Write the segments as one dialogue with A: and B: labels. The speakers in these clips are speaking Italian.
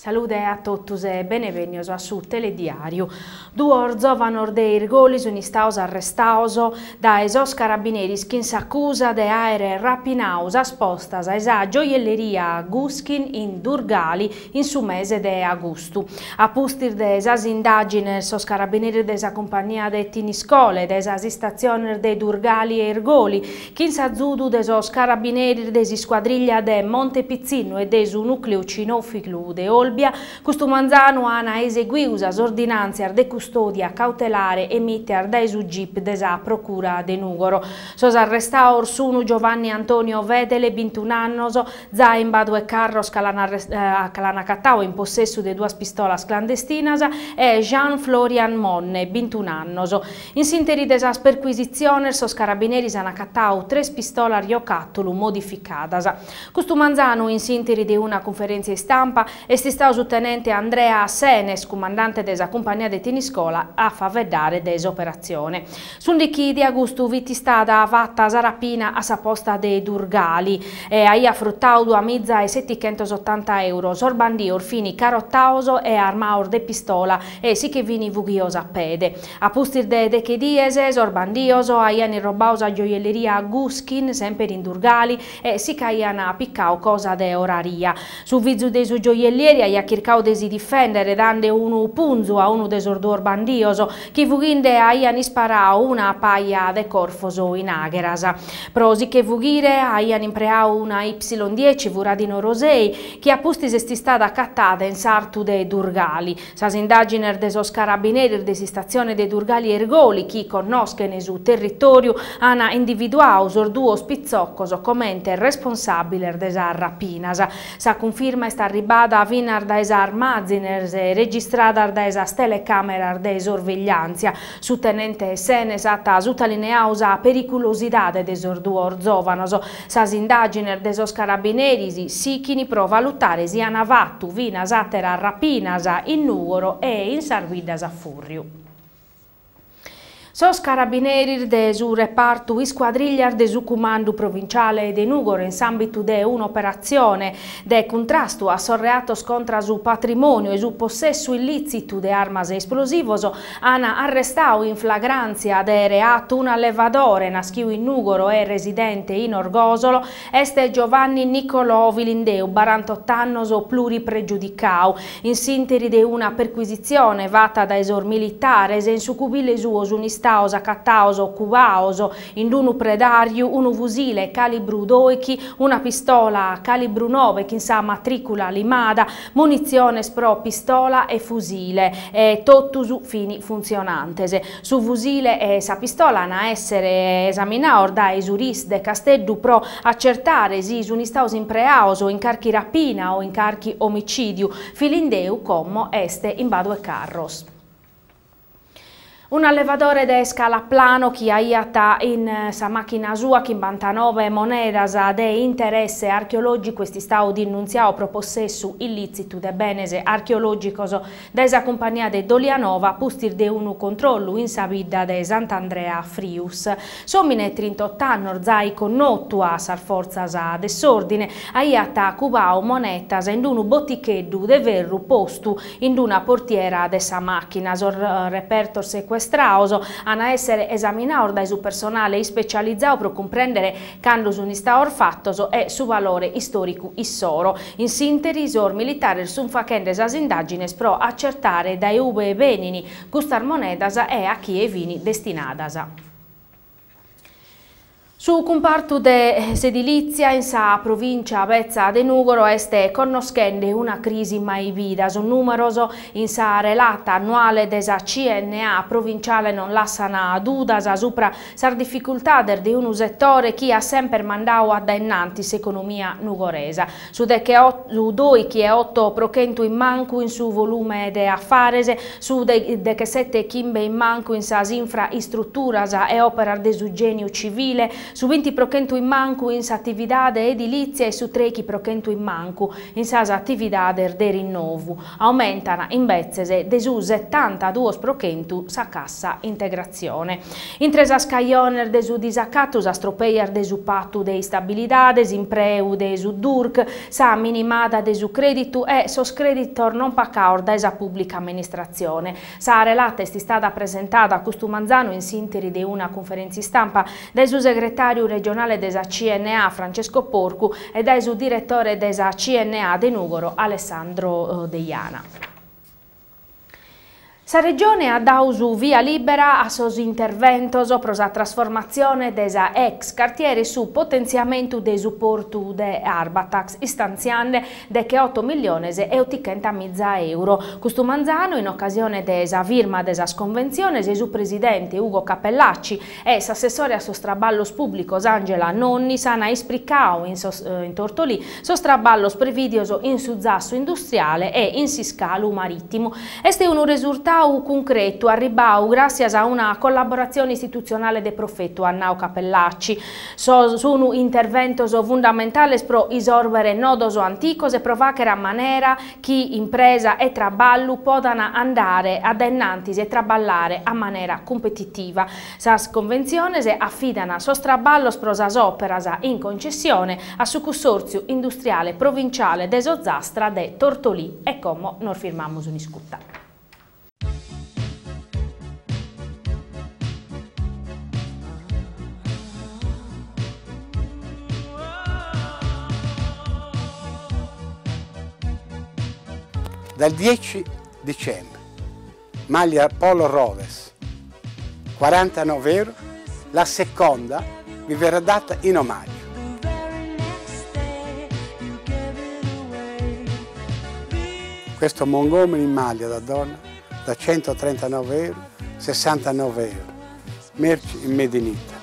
A: Salute a tutti e benvenuti su Telediario. Due giovani dei Irgoli sono stati arrestati da esos carabinieri che si accusa di aver rapinato sposta a gioielleria Guskin in Durgali in su mese di agosto. A pustir de esas indagini, sos carabinieri della compagnia de Tiniscole, della stazione de Durgali e Irgoli, che si azzudu de esos carabinieri desi squadriglia de Monte Pizzino e desu nucleo cinofilo de Olbia, questo manzano ha eseguito ordinanze de custodia cautelare emite da su GIP della procura de Nugoro. Sos arrestati sono Giovanni Antonio Vedele, 21 anni, za in Badue Carros calanacattao in possesso de due pistolas clandestinas e Jean Florian Monne, 21 anni. In sinteri desa perquisizione, sos carabinieri hanno accattao 3 pistola riocattolo modificadas. Questo manzano in sinteri di una conferenza stampa è stato tenente Andrea Senes, comandante della compagnia de Tiniscola, a favedare desoperazione. Sundi di agosto viti stata fatta rapina a saposta de Durgali e aia fruttaudo a mizza e 780 euro, sorbandi orfini carottauso e armaur de pistola e si che vini vughiosa a pede. A pustir de che diese, sorbandioso aiani robausa gioielleria Guskin, sempre in Durgali, e si caiana piccao cosa de oraria. Su vizu de su gioiellieri aia chircau desi difendere dando uno punzo a uno desordor bandioso che vughinde aiani sparau una paia de corfoso in agheras. Prosi che vughire aiani impreau una Y10 Vuradino Rosei che a pustis esti stata cattata in sartu de Durgali. Sas indaginer de sos carabinieri de stazione de Durgali Ergoli chi conoscene su territorio hanno individuato sorduo spizzoccos commente responsabile de sa rapinas. Sa conferma sta arribada a vinar da esa armaziners e registrada da esa telecamera de sorveglianza. Su tenente Senes atta sutalineausa periculosidade de sorduor giovanos. Sas indaginer de sos carabinieri sichini pro valutare si han avattu vinas atera rapinas in Nugoro e in Sarguidas a Furriu. Sos carabinieri de su reparto isquadrigliar de su comando provinciale de Nugoro in ambito de un'operazione de contrasto a sorreatos contra su patrimonio e su possesso illicito de armas esplosivos hanno arrestato in flagranzia de reato un allevadore naschiu in Nugoro e residente in Orgosolo este Giovanni Nicolò Vilindeu, 48 anni pluripregiudicau. In sinteri de una perquisizione vata da esor militares in su cubile suo un'istausa cattauso cubaoso in uno predario, uno fusile calibru 2, una pistola calibru 9 che sa matricola limada, munizione pro pistola e fusile e tutto su fini funzionantes. Su fusile e sa pistola a essere esaminato da esuris de Casteddu pro accertare se sono stati impreaos o incarchi rapina o incarchi omicidio filindeu como este in Badue Carros. Un allevatore de Scalaplano che aiata in sa macchina sua che 99 monedas de interesse archeologico esti stau dinunziao pro possesso illicito de benes archeologicos da sa compagnia de Dolianova pustir de unu controllo in sa vidda de Sant'Andrea Frius. Somine 38 anni zai connottu a sar forzas de sordine aiata cubao monetas in unu botticheddu de verru postu in una portiera de sa macchina. Repertor sequestrato hanno essere esaminato da su personale specializzato per comprendere quando sono stati fattos e su valore storico issoro. In sintesi, sor militare sono facendo esas indagini pro accertare dai ube benini custar monedas e a chi e vini destinadas. Su comparto de sedilizia in sa provincia Avezza de Nugoro este conoscende una crisi mai vida. Son numeroso in sa relata annuale desa CNA provinciale non lassana dudas supra sar difficoltà di un settore che ha sempre mandato ad innanti l'economia nugoresa. Su de che 8% in manco in su volume de affarese, su de che 7 chimbe in manco in sa infrastrutturas e opera de su genio civile, su 20% in manco in attività edilizia e su 3% in manco in attività de rinnovo. Aumentano invece de su 72% sa cassa integrazione. Intresa scaglioner de su disaccatus astropeier de su pattu de stabilità, desimpreu de su DURC, sa minimata de su creditu e soscreditor non pacaor da esa pubblica amministrazione. Sa relata è stata presentata a Custumanzano in sintesi di una conferenza stampa da su segretario regionale desa CNA Francesco Porcu e da su direttore desa CNA de Nugoro Alessandro Deiana. Sa regione ha dato via libera a sos interventos pro sa trasformazione desa ex cartieri su potenziamento de supporto de Arbatax, istanziando de che 8 milioni e 80.000 euro. Custumanzano, in occasione desa firma desa sconvenzione, e su presidente Ugo Capellacci e s'assessore a sostraballos pubblicos Angela Nonni sana ispricao in Tortolì sostraballos previdioso in su zasso industriale e in siscalu marittimo. Este un risultato concreto arribau grazie a una collaborazione istituzionale del prefetto Annao Capellacci. Sono interventos fondamentali pro isorbere nodos anticos e provare a manera chi impresa e traballo podano andare ad ennantis e traballare a maniera competitiva. Sas convenzioni affidano sostraballos pro sas operas in concessione a su consorzio industriale provinciale de Sozastra de Tortolì e come non firmamos un'iscutta.
B: Dal 10 dicembre, maglia Polo Roves, 49 euro, la seconda vi verrà data in omaggio. Questo Montgomery in maglia da donna da 139 euro, 69 euro, merci in Made in Italy.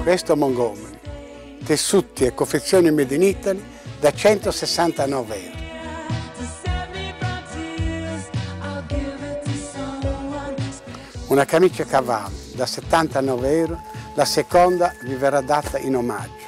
B: Questo Montgomery, tessuti e confezioni Made in Italy da 169 euro. Una camicia cavallo da 79 euro, la seconda vi verrà data in omaggio.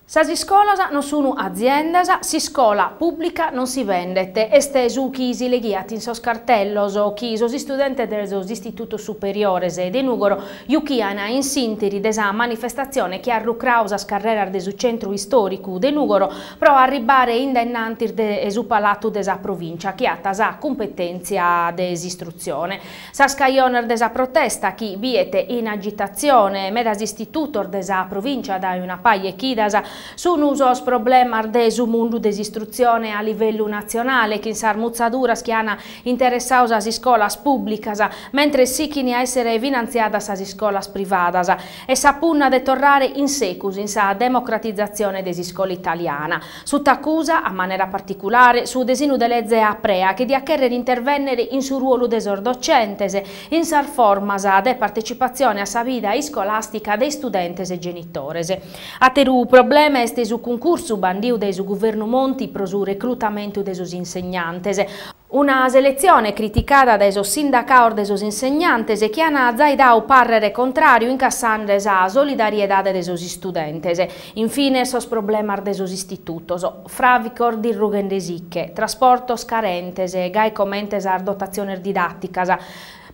A: Sas iscolas non sono aziendas, si scola pubblica non si vendete, estesu chi si leghiati in sos cartellos o chi sos studenti dels istitutos superiores de Nugoro, iuchiana in sintesi desa manifestazione che ha rucrausas carrera de su centro storico de Nugoro pro arribare indennanti de su palatu desa provincia che ha tasa competenza des istruzione. Sa scaioner desa protesta chi viete in agitazione medas istitutor desa provincia da una paia chidasa su un uso problema de su mondo desistruzione a livello nazionale che in sarmuzzatura schiana interessaus a scolas pubblicas mentre si chi a essere finanziadas a scolas privadas e sapunna de tornare in secus in sa democratizzazione desi scuola italiana. Su t'accusa a maniera particolare su desinu de legge a prea che di accherre intervennere in su ruolo desor docentes in sar formas de partecipazione a sa vita scolastica dei studentes e genitores. A teru problema este su concurso bandiu de su governo Monti pro su reclutamento de sus insegnantes. Una selezione criticata dai sos sindacaur de sos insegnantes che hanno zaidau parere contrario incassando a solidariedade de sos studentes. Infine sos problemas de sos istitutos, fravicor di rugendesicche, trasportos carentes, gai commentes a dotazione didatticas,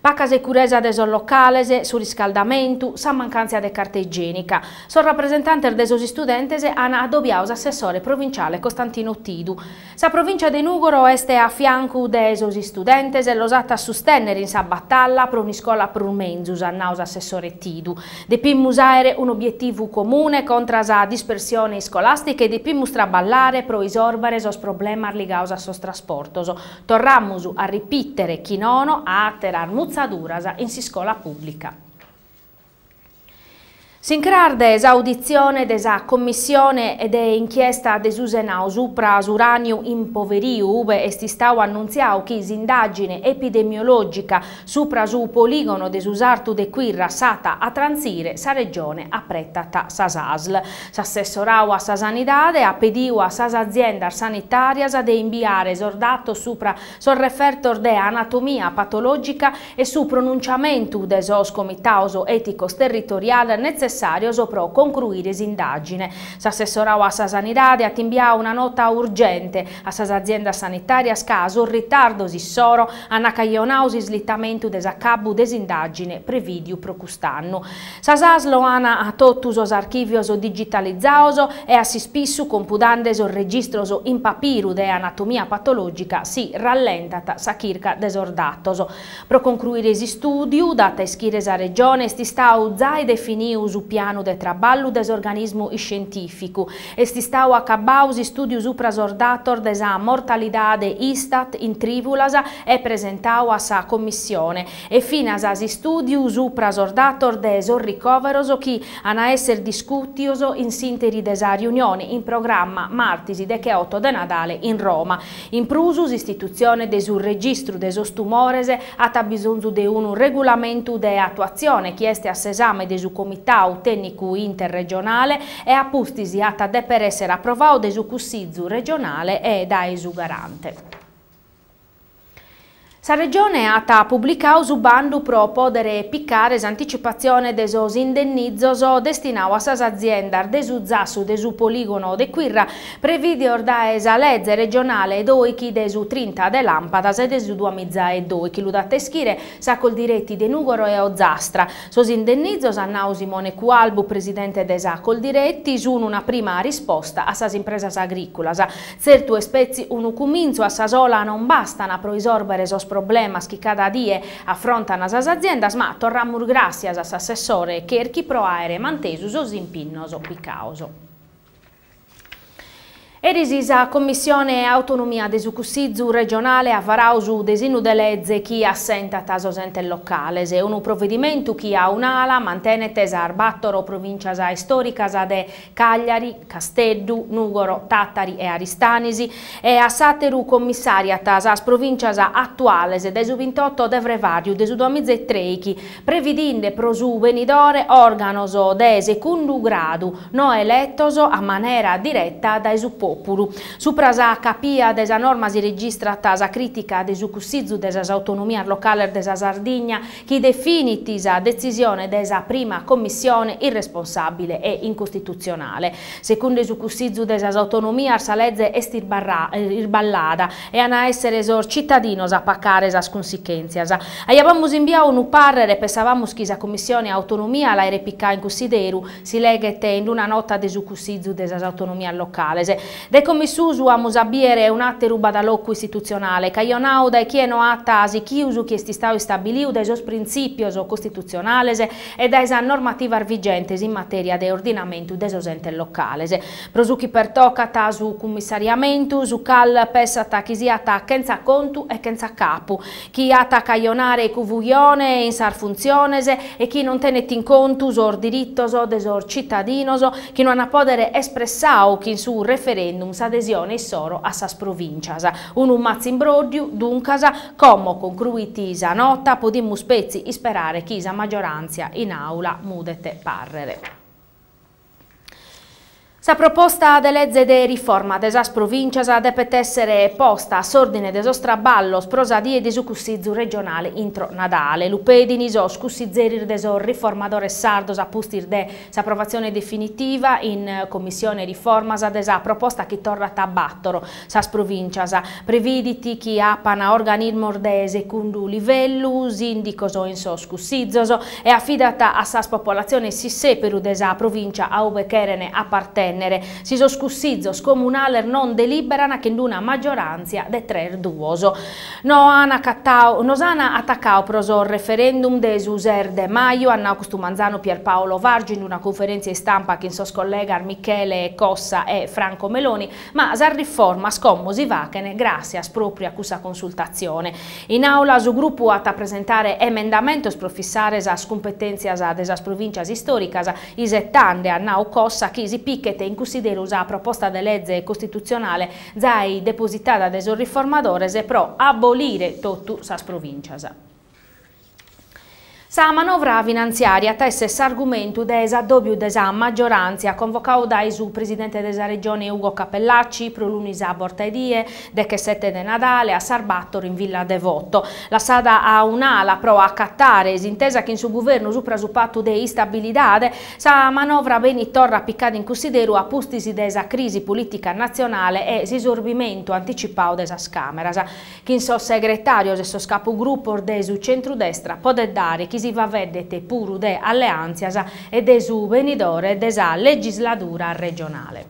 A: pacca sicurezza de sos locales, su riscaldamento, sa mancanza de carta igienica. Son rappresentante de sos studentes hanno adobiaus assessore provinciale Costantino Tidu. Sa provincia de Nugoro este a fianco de sos studentes e los a sostenere in sa battaglia pro un'iscola pro menzus, annaus assessore Tidu. Depimmus aere un obiettivo comune contra sa dispersione scolastica e depimmus traballare pro isorbare sos problemas ligaus a sos trasportos. Torrammus a ripetere chi nono a atterar muzzaduras in si scola pubblica. S'incrarde esaudizione desa commissione ed inchiesta desusenau supra uraniu impoveriu ube esti stau annunziau chi s'indagine epidemiologica supra su poligono desusartu de quirra sata a transire sa regione apprettata sa SASL. S'assessorau a sa sanidade a pediu a sa aziendas sanitarias de inviare esordato supra sul refertor de anatomia patologica e su pronunciamentu de sos comitaus eticos territorial necessario pro concluire l'indagine. S'assessorau a sa sanidade attimbiau una nota urgente a sa azienda sanitaria caso un ritardo sissoro anacaionau slittamento desaccabu desindagine previdiu pro custannu. Sa SASL ana a totus os archivios digitalizzaos e a si spissu compudandes o registros in papiru de anatomia patologica si rallentata sa circa desordatos. Pro concluire si studiu data ischire sa regione esti stau zai definiu su piano de traballu des organismu scientificu. Esti stau accabau si studiu supra sordator de sa mortalidade istat in trivulas e presentau a sa commissione. E finas a si studiu supra sordator de sos ricoveros chi ana esser discutios in sinteri de sa riunione in programma martisi de che 8 de Nadale in Roma. In prusus istituzione de sul registru de sos tumores ata bisonzu de un regulamentu de attuazione chi este a sesame de su comitau tecnico interregionale e appustisi ata de per essere approvau de su cussizzu regionale e da esu garante. Sa regione ata pubblicau su bandu pro podere piccare s'anticipazione de sos indennizos destinau a sas aziendas de su zassu de su poligono de quirra previdior da esa legge regionale ed oichi de su 30 de lampadas e de su 2002 chi lu da teschire sa col diretti de Nugoro e Ozastra. Sos indennizos annau Simone Cualbu, presidente de sa col diretti, sun una prima risposta a sas impresas agricolas. Certu spezzi unu cuminzu a sa sola non bastana pro isorbere sos problemas che cada die affrontano sas aziendas, ma torramur gracias a s'assessore Cherchi pro aere mantesu sos impinnos picaus. Erisi sa Commissione Autonomia de su cussizzu regionale avarau su desinu de legge chi assentata sos entes locales e unu provvedimentu chi a un'ala mantenete sa arbattoro provincias istoricas de Cagliari, Casteddu, Nugoro, Tattari e Aristanisi e a sateru commissariata sas provincias attuales de su 28 de Vrevariu de su 2003 chi previdinde pro su venidore organos de secundu gradu no elettos a manera diretta da su popolo. Supra sa capia de sa norma si registrata sa critica de su cussizzu de sa autonomia locale de sa Sardigna chi definiti sa decisione de sa prima commissione irresponsabile e incostituzionale. Secondo su cussizzu de sa autonomia sa legge est irballada e ana essere sor cittadinos a paccare sa consequenzias. Aiavamus inviau unu parrere pensavamus chi sa commissione autonomia la repicca in consideru si leghete in una nota de su cussizzu de sa autonomia locale. De commissusu amus abiere un atteru badaloccu istituzionale, caionau da chieno atta si chiusu chi esti stau stabiliu da sos principios costituzionales e da esa normativa vigentes in materia de ordinamentu de sos entes locales. Prosuchi pertocata su commissariamentu, su cal pesata chi siata chenza contu e chenza capu, chi ata caionare cuvuione in sar funziones e chi non tenet in contu sor dirittos de sor cittadinos, chi non ha podere espressau chi in su referendum s'adesione soro a sas provincias. Un mazzo imbrogliu, duncas, como concluiti sa nota, podimus spezzi sperare chi sa maggioranza in aula mudete parrere. Sa proposta de legge de riforma de sas provincias depet essere posta a s'ordine de sos traballos prosadie di su cussizzu regionale intro Nadale. Lupedini sos cussizzerir de sos riformadores sardos appustir de s'approvazione definitiva in commissione riformas de sa proposta chi torrat a battoro sas provincias. Previditi chi appana organismos de secundu livellu, sindicos in sos cussizzos e affidata a sas popolazione si seperu de sa provincia a ube cherene appartene tenere, si soscussizzo scomunale non deliberana che in una maggioranza de 3-2. Nos hanno attaccato proso il referendum de Suser de Maio, hanno Augusto Manzano Pierpaolo Vargi in una conferenza di stampa che in sos collega Michele Cossa e Franco Meloni, ma sa riforma scommosi vacene grazie a proprio a questa consultazione. In aula su gruppo a presentare emendamento profissare sa competenze delle province storiche, isettande a Nau Cossa che si picchete in considero la proposta di legge costituzionale zai depositata dai riformadores e pro abolire tutto sas provincias. Sa manovra finanziaria tesse s'argumento desa doppio desa maggioranza convocato dai su presidente della regione Ugo Capellacci pro l'unisa bortaedie de che 7 de Natale a Sarbattor in Villa Devoto. La sada a un'ala pro accattare s'intesa che in su governo su presupatto de instabilidade sa manovra beni torra piccata in considero a pustisi desa crisi politica nazionale e risorbimento anticipato desa Cameras. Che in so segretario e so capogruppo de su centrodestra pode dare chi si va vedete puru de alleanzias e de su venidore desa legislatura regionale.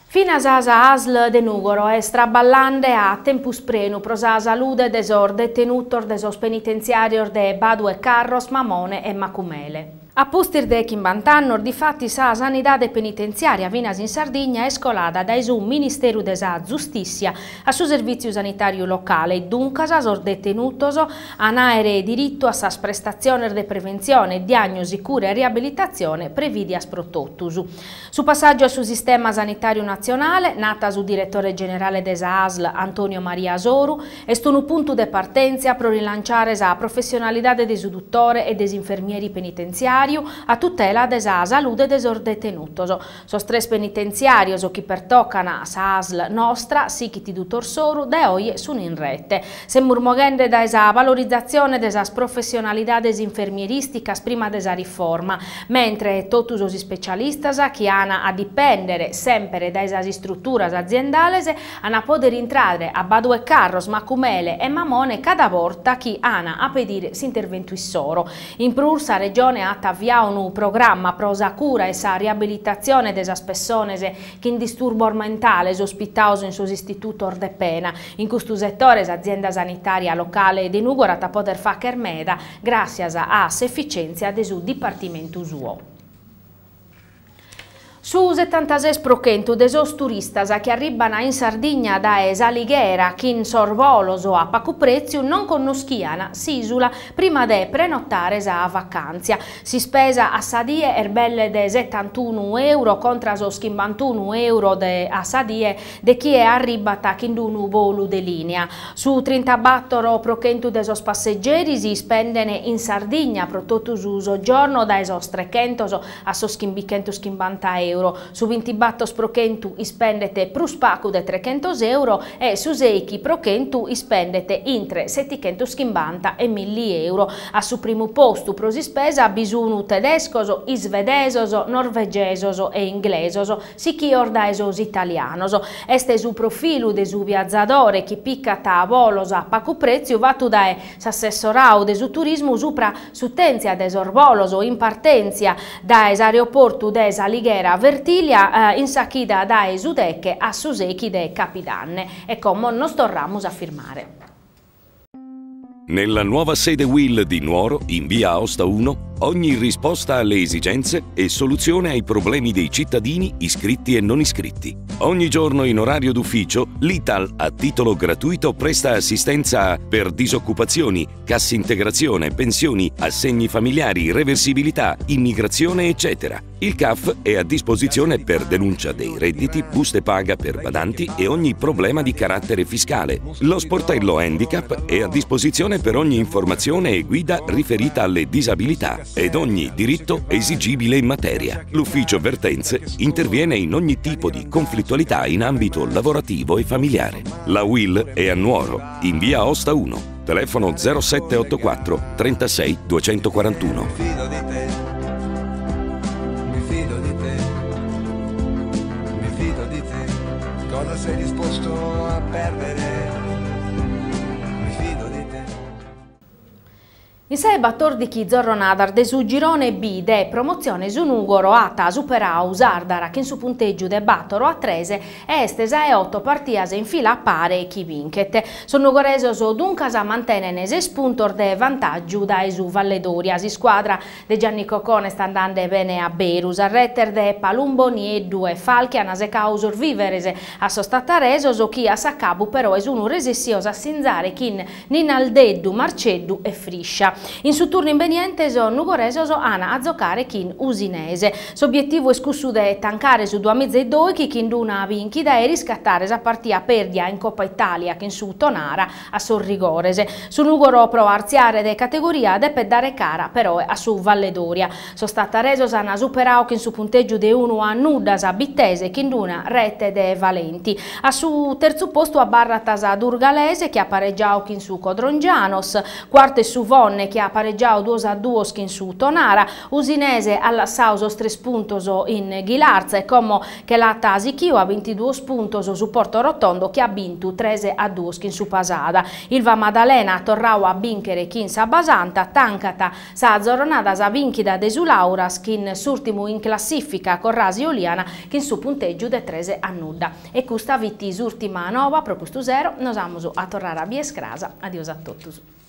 A: Fina sasa ASL de Nugoro è straballande a tempus prenu pro sa salute desor detenutor desos penitenziarior de Badue Carros, Mamone e Macumele. A pustir de chimbantannor di fatti sa sanidade penitenziaria vinas in Sardegna è scolada dai su Ministero de sa Giustizia a su servizio sanitario locale, dunque sa sor detenutoso anaere diritto a sa prestazione de prevenzione, diagnosi, cura e riabilitazione previdias pro tottusu. Su passaggio a su sistema sanitario nazionale, nata su direttore generale de sa ASL Antonio Maria Asoru, est un punto de partenza pro rilanciare sa professionalità de su dottore e des infermieri penitenziari a tutela desa salute desor detenutoso. Sos tres penitenziarios o chi pertoccana sa ASL nostra, sichiti dottor Soru, de oie sun in rete. Se murmoghende da esa valorizzazione desa professionalidades infermieristicas prima desa riforma, mentre totus os specialistas chi ana a dipendere sempre da esas strutturas aziendales ana poter intrare a Badue Carros, Macumele e Mamone cada volta chi ana a pedire s'intervento issoro. In prursa regione ha avviato un programma pro sa cura e sa riabilitazione desa persone che in disturbo mentale ospitato in suo istituto de pena. In questo settore l'azienda sanitaria locale di Nugoro a poter fare kermeda grazie a efficienza del suo dipartimento suo. Su 76% desos turistas che arrivano in Sardegna da Esalighera, che in Sorvolos o a Pacu Prezio non conosciano s'isula prima di prenotare a vacanza. Si spesa a Sadie erbelle de 71 euro contro so 51 euro a Sadie de chi è arrivata in un volo de linea. Su 34 procento desos passeggeri si spendono in Sardegna pro tutto su soggiorno da esos 300 a so 550 euro. Su 20 battos prochentu spendete plus pacu de 300 euro e su seichi prochentu spendete intre 750 e 1000 euro. A su primo posto pro si spesa bisunu tedescoso, svedesoso, norvegesoso e inglesoso, si chi ordaesos italianoso. Este su profilu de su viazzadore chi piccata a volos a Pacu Prezio vatu da s'assessorau de su turismo supra sutenzia de sorvoloso in partenzia da aeroporto de Esalighera Vertiglia in sacchida da Esudecche a Susechi de Capidanne e come non storramos a firmare.
C: Nella nuova sede Will di Nuoro, in via Aosta 1, ogni risposta alle esigenze e soluzione ai problemi dei cittadini iscritti e non iscritti. Ogni giorno in orario d'ufficio, l'Ital a titolo gratuito presta assistenza per disoccupazioni, cassa integrazione, pensioni, assegni familiari, reversibilità, immigrazione, eccetera. Il CAF è a disposizione per denuncia dei redditi, buste paga per badanti e ogni problema di carattere fiscale. Lo sportello handicap è a disposizione per ogni informazione e guida riferita alle disabilità ed ogni diritto esigibile in materia. L'ufficio Vertenze interviene in ogni tipo di conflittualità in ambito lavorativo e familiare. La Will è a Nuoro, in via Aosta 1, telefono 0784 36 241.
D: Cosa sei disposto a perdere? Mi fido di te.
A: In sé battor chi zorronadar de su girone B de promozione su numero ata superau usardara che in su punteggio de battoro a 13 e estesa e 8 partite in fila a pare chi vinchete. Sono goreso duncas a mantenere 6 punti de vantaggio da su Valledoria. Si squadra de Gianni Coccone sta andando bene a Berus, a retter de Palumboni e 2 Falchi a nase causur viverese a sostattareso so chi a Saccabu però è uno resissioso a sinzare chi Ninaldeddu, Marceddu e Friscia. In su turno inveniente sono nugoreso ana a giocare kin Usinese. S'obiettivo è scussu de tancare su 2,5 chi kinduna vinchi da e riscattare sa partita perdia in Coppa Italia che in su Tonara a Sorrigorese. Su nugoro pro arziare de categoria de per dare cara però a su Valledoria. So stata reso sana superau che in su punteggio de 1 a Nuddas a Bittese kinduna rete de Valenti. A su terzo posto a Barratasa Durgalese che ha pareggiato in su Codrongianos, quarto e su Vonne che ha pareggiato 2-2 in su Tonara, Usinese alla Sausos 3 puntos in Ghilarza e come che la Tasichio a 22 puntos su Porto Rotondo che ha vinto 3-2 in su Pasada. Ilva Maddalena torrau a vincere in sa Basanta, tancata sa zorronada sa vinchida de su Laura in s'ultimo in classifica con Rasi Oliana che in su punteggio de 13 a Nudda. E questa vitti s'ultima nova pro questo zero, nos amus a tornare a Biescrasa. Adios a tutti.